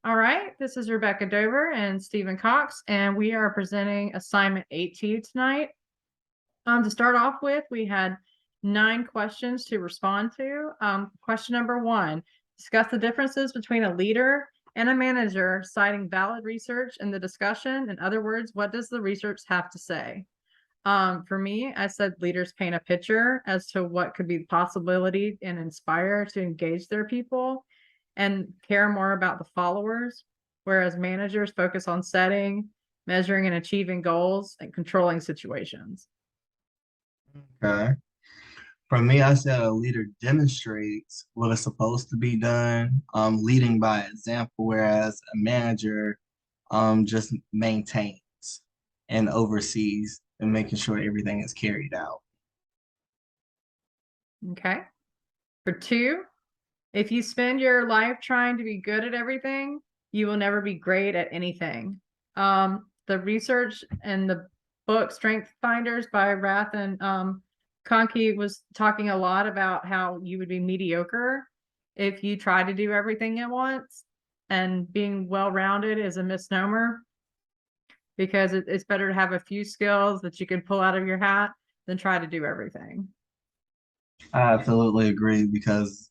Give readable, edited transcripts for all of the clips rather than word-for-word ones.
All right, this is Rebecca Dover and Stephen Cox, and we are presenting assignment 8 to you tonight. To start off with, we had 9 questions to respond to. Question number 1, discuss the differences between a leader and a manager, citing valid research in the discussion. In other words, what does the research have to say? For me, I said leaders paint a picture as to what could be the possibility and inspire to engage their people and care more about the followers, whereas managers focus on setting, measuring, and achieving goals and controlling situations. Okay. For me, I said a leader demonstrates what is supposed to be done, leading by example, whereas a manager just maintains and oversees and making sure everything is carried out. Okay. For 2, if you spend your life trying to be good at everything, you will never be great at anything. The research and the book Strength Finders by Rath and Conkey was talking a lot about how you would be mediocre if you try to do everything at once, and being well-rounded is a misnomer because it's better to have a few skills that you can pull out of your hat than try to do everything. I absolutely agree because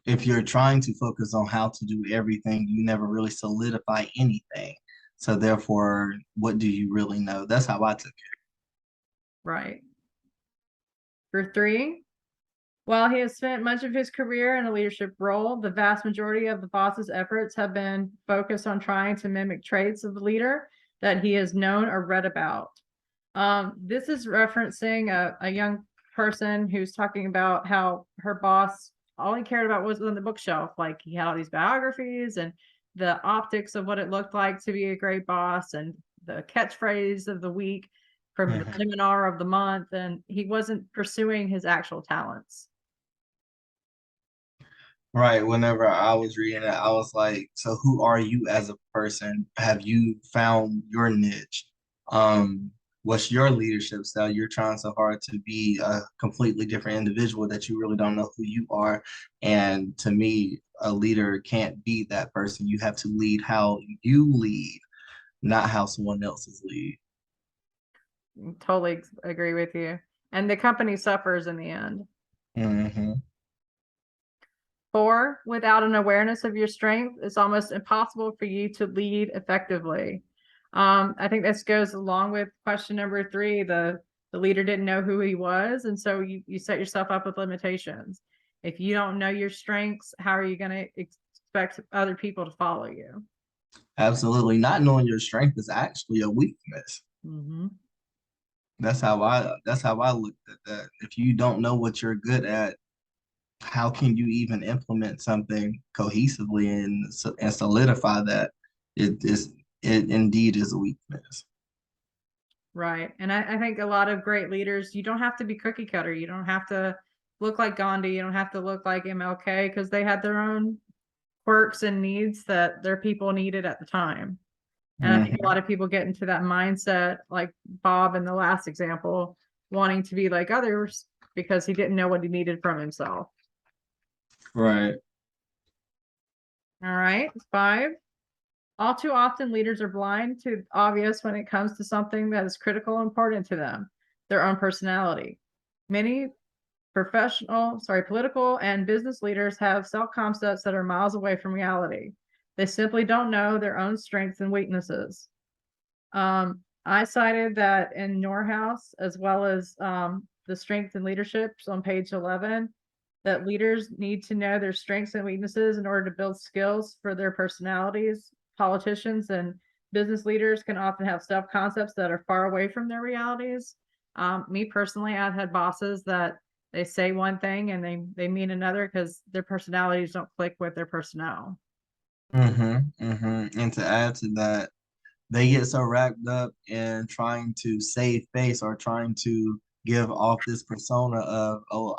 if you're trying to focus on how to do everything, you never really solidify anything. So therefore, what do you really know? That's how I took it. Right. For 3, while he has spent much of his career in a leadership role, the vast majority of the boss's efforts have been focused on trying to mimic traits of the leader that he has known or read about. This is referencing a young person who's talking about how her boss all he cared about was on the bookshelf. Like, he had all these biographies and the optics of what it looked like to be a great boss and the catchphrase of the week from the Mhm. seminar of the month, and he wasn't pursuing his actual talents. Right. Whenever I was reading it, I was like, so who are you as a person? Have you found your niche? Um, what's your leadership style? You're trying so hard to be a completely different individual that you really don't know who you are. And to me, a leader can't be that person. You have to lead how you lead, not how someone else's lead. Totally agree with you. And the company suffers in the end. Hmm. 4, without an awareness of your strength, it's almost impossible for you to lead effectively. I think this goes along with question number 3. The leader didn't know who he was, and so you set yourself up with limitations. If you don't know your strengths, how are you going to expect other people to follow you? Absolutely. Not knowing your strength is actually a weakness. Mm-hmm. That's how I looked at that. If you don't know what you're good at, how can you even implement something cohesively and solidify that? It indeed is a weakness. Right. And I think a lot of great leaders, you don't have to be cookie cutter. You don't have to look like Gandhi. You don't have to look like MLK, because they had their own quirks and needs that their people needed at the time. And I think a Hmm. lot of people get into that mindset, like Bob in the last example, wanting to be like others because he didn't know what he needed from himself. Right. All right. 5. All too often, leaders are blind to obvious when it comes to something that is critical and important to them, their own personality. Many political and business leaders have self concepts that are miles away from reality. They simply don't know their own strengths and weaknesses. I cited that in Norhouse, as well as the strengths and leaderships on page 11, that leaders need to know their strengths and weaknesses in order to build skills for their personalities. Politicians and business leaders can often have self concepts that are far away from their realities. Me personally, I've had bosses that they say one thing and they mean another because their personalities don't click with their personnel. And to add to that, they get so wrapped up in trying to save face or trying to give off this persona of, oh,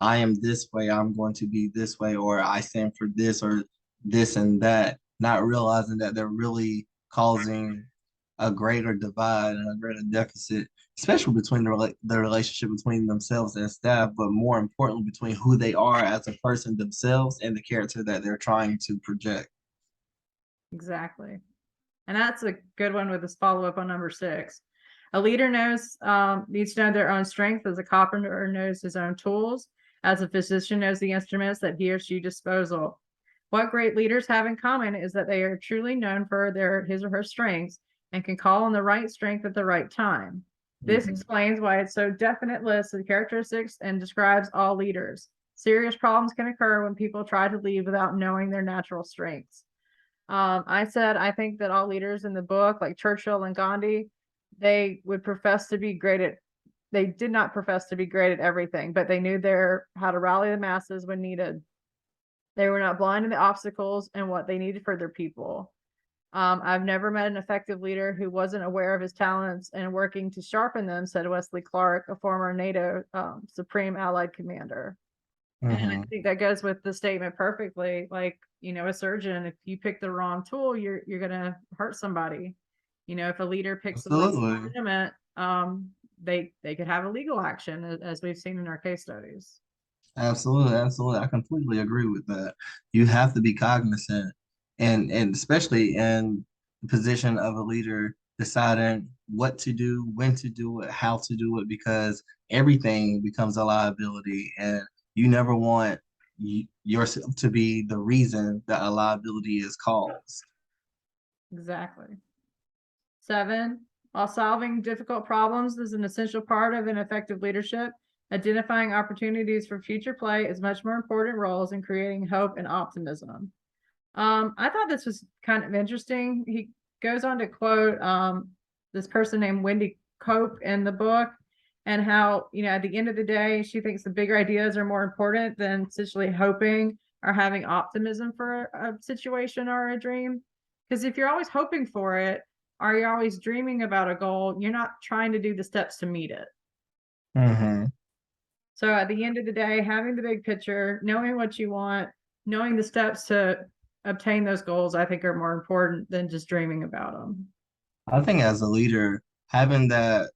I am this way, I'm going to be this way, or I stand for this or this and that, not realizing that they're really causing a greater divide and a greater deficit, especially between the relationship between themselves and staff, but more importantly, between who they are as a person themselves and the character that they're trying to project. Exactly. And that's a good one with this follow-up on number 6. A leader needs to know their own strength, as a carpenter knows his own tools, as a physician knows the instruments that he or she disposal. What great leaders have in common is that they are truly known for his or her strengths and can call on the right strength at the right time. This explains why it's so definite list of characteristics and describes all leaders. Serious problems can occur when people try to lead without knowing their natural strengths. I said I think that all leaders in the book, like Churchill and Gandhi, they did not profess to be great at everything, but they knew how to rally the masses when needed. They were not blind to the obstacles and what they needed for their people. I've never met an effective leader who wasn't aware of his talents and working to sharpen them, said Wesley Clark, a former NATO Supreme Allied Commander. And I think that goes with the statement perfectly. Like, a surgeon, if you pick the wrong tool, you're gonna hurt somebody. If a leader picks the wrong instrument, they could have a legal action, as we've seen in our case studies. Absolutely, absolutely. I completely agree with that. You have to be cognizant and especially in the position of a leader deciding what to do, when to do it, how to do it, because everything becomes a liability and you never want yourself to be the reason that a liability is caused. Exactly. 7, while solving difficult problems is an essential part of an effective leadership, identifying opportunities for future play is much more important roles in creating hope and optimism. I thought this was kind of interesting. He goes on to quote this person named Wendy Cope in the book, and how, at the end of the day, she thinks the bigger ideas are more important than essentially hoping or having optimism for a situation or a dream. Because if you're always hoping for it, or you're always dreaming about a goal, you're not trying to do the steps to meet it. So at the end of the day, having the big picture, knowing what you want, knowing the steps to obtain those goals, I think are more important than just dreaming about them. I think as a leader, having the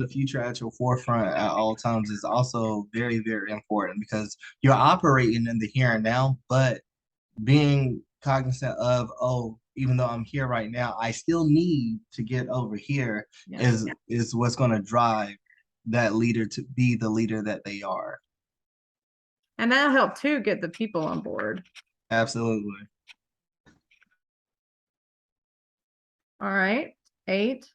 future at your forefront at all times is also very, very important because you're operating in the here and now, but being cognizant of, oh, even though I'm here right now, I still need to get over here is what's going to drive that leader to be the leader that they are. And that'll help too get the people on board. Absolutely. All right. 8,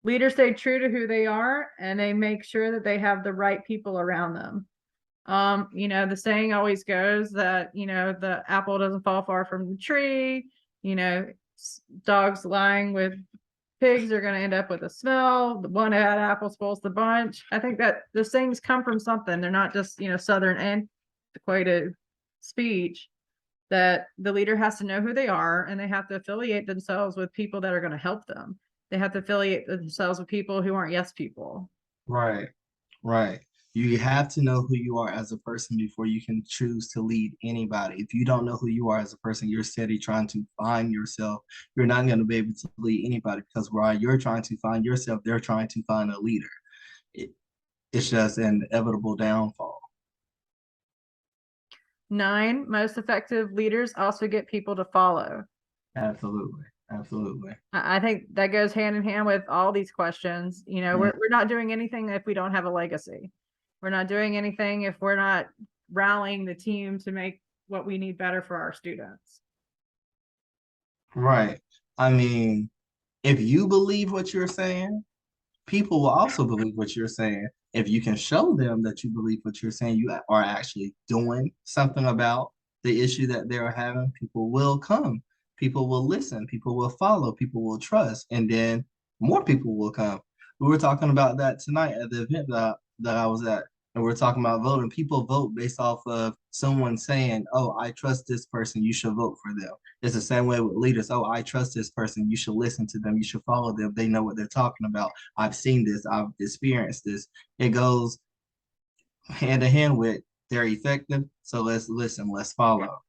leaders stay true to who they are and they make sure that they have the right people around them. The saying always goes that, the apple doesn't fall far from the tree, dogs lying with pigs are going to end up with a smell. The one bad apple spoils the bunch. I think that the sayings come from something. They're not just, Southern antiquated speech. That the leader has to know who they are and they have to affiliate themselves with people that are going to help them. They have to affiliate themselves with people who aren't yes people. Right, right. You have to know who you are as a person before you can choose to lead anybody. If you don't know who you are as a person, you're steady trying to find yourself. You're not going to be able to lead anybody because while you're trying to find yourself, they're trying to find a leader. It's just an inevitable downfall. 9, most effective leaders also get people to follow. Absolutely. Absolutely. I think that goes hand in hand with all these questions. We're not doing anything if we don't have a legacy. We're not doing anything if we're not rallying the team to make what we need better for our students. Right. I mean, if you believe what you're saying, people will also believe what you're saying. If you can show them that you believe what you're saying, you are actually doing something about the issue that they're having, people will come. People will listen. People will follow. People will trust. And then more people will come. We were talking about that tonight at the event that I was at. And we're talking about voting. People vote based off of someone saying, oh, I trust this person. You should vote for them. It's the same way with leaders. Oh, I trust this person. You should listen to them. You should follow them. They know what they're talking about. I've seen this. I've experienced this. It goes hand in hand with they're effective. So let's listen. Let's follow.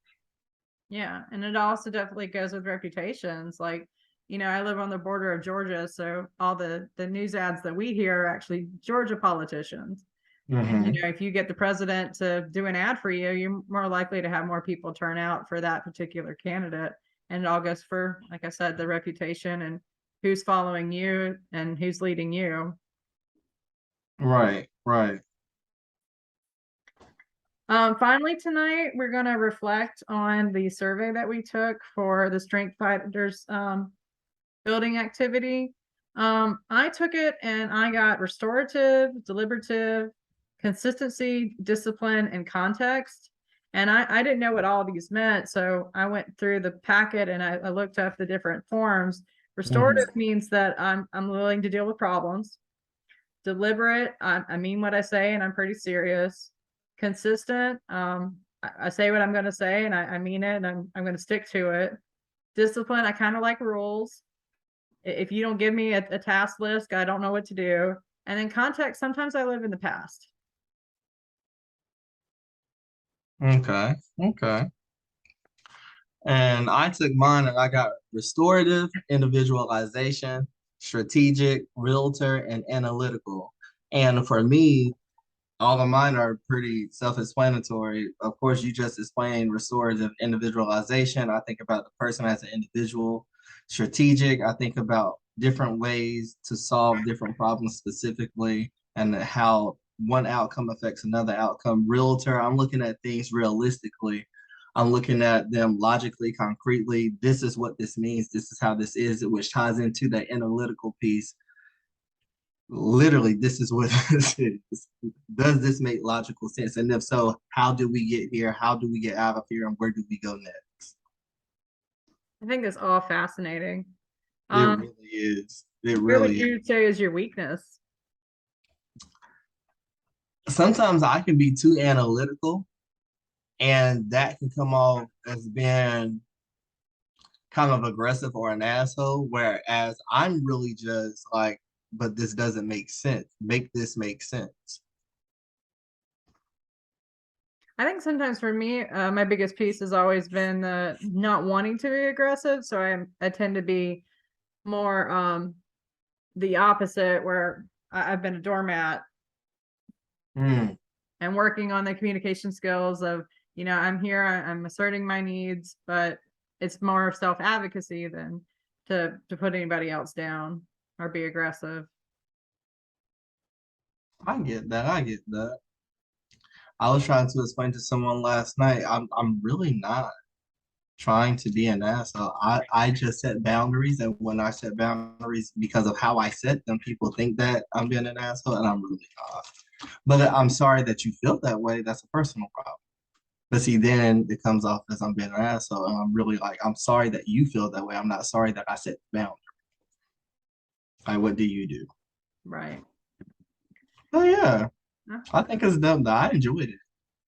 Yeah. And it also definitely goes with reputations. Like, I live on the border of Georgia. So all the news ads that we hear are actually Georgia politicians. And, if you get the president to do an ad for you, you're more likely to have more people turn out for that particular candidate. And it all goes for, like I said, the reputation and who's following you and who's leading you. Right, right. Finally tonight, we're going to reflect on the survey that we took for the Strength Fighters building activity. I took it and I got restorative, deliberative, consistency, discipline, and context. And I didn't know what all these meant. So I went through the packet and I looked up the different forms. Restorative means that I'm willing to deal with problems. Deliberate, I mean what I say and I'm pretty serious. Consistent, I say what I'm going to say and I mean it and I'm going to stick to it. Discipline, I kind of like rules. If you don't give me a task list, I don't know what to do. And then context, sometimes I live in the past. Okay, okay. And I took mine and I got restorative, individualization, strategic, realtor, and analytical. And for me, all of mine are pretty self-explanatory. Of course, you just explained restorative individualization. I think about the person as an individual. Strategic, I think about different ways to solve different problems specifically and how one outcome affects another outcome. Realtor, I'm looking at things realistically. I'm looking at them logically, concretely. This is what this means. This is how this is, which ties into the analytical piece. Literally, this is what this is. Does this make logical sense? And if so, how do we get here? How do we get out of here? And where do we go next? I think it's all fascinating. It really is. It Where would really is. you say is your weakness? Sometimes I can be too analytical, and that can come off as being kind of aggressive or an asshole. Whereas I'm really just like, but this doesn't make sense. Make this make sense. I think sometimes for me, my biggest piece has always been not wanting to be aggressive. So I tend to be more the opposite, where I've been a doormat Mm. and working on the communication skills of, I'm here, I'm asserting my needs, but it's more of self-advocacy than to put anybody else down or be aggressive. I get that. I get that. I was trying to explain to someone last night, I'm really not trying to be an asshole. I just set boundaries, and when I set boundaries because of how I set them, people think that I'm being an asshole, and I'm really not. But I'm sorry that you feel that way. That's a personal problem. But see, then it comes off as I'm being an asshole, and I'm really like, I'm sorry that you feel that way. I'm not sorry that I set the boundary. Like, what do you do? Right. Oh yeah, Huh? I think it's dumb. That I enjoyed it.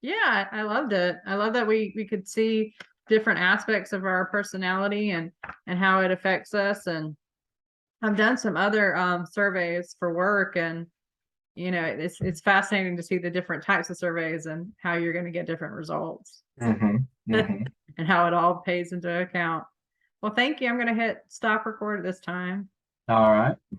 Yeah, I loved it. I love that we could see different aspects of our personality and how it affects us. And I've done some other surveys for work, and it's fascinating to see the different types of surveys and how you're going to get different results Mm-hmm. Mm-hmm. and how it all pays into account. Well, thank you. I'm going to hit stop record at this time. All right.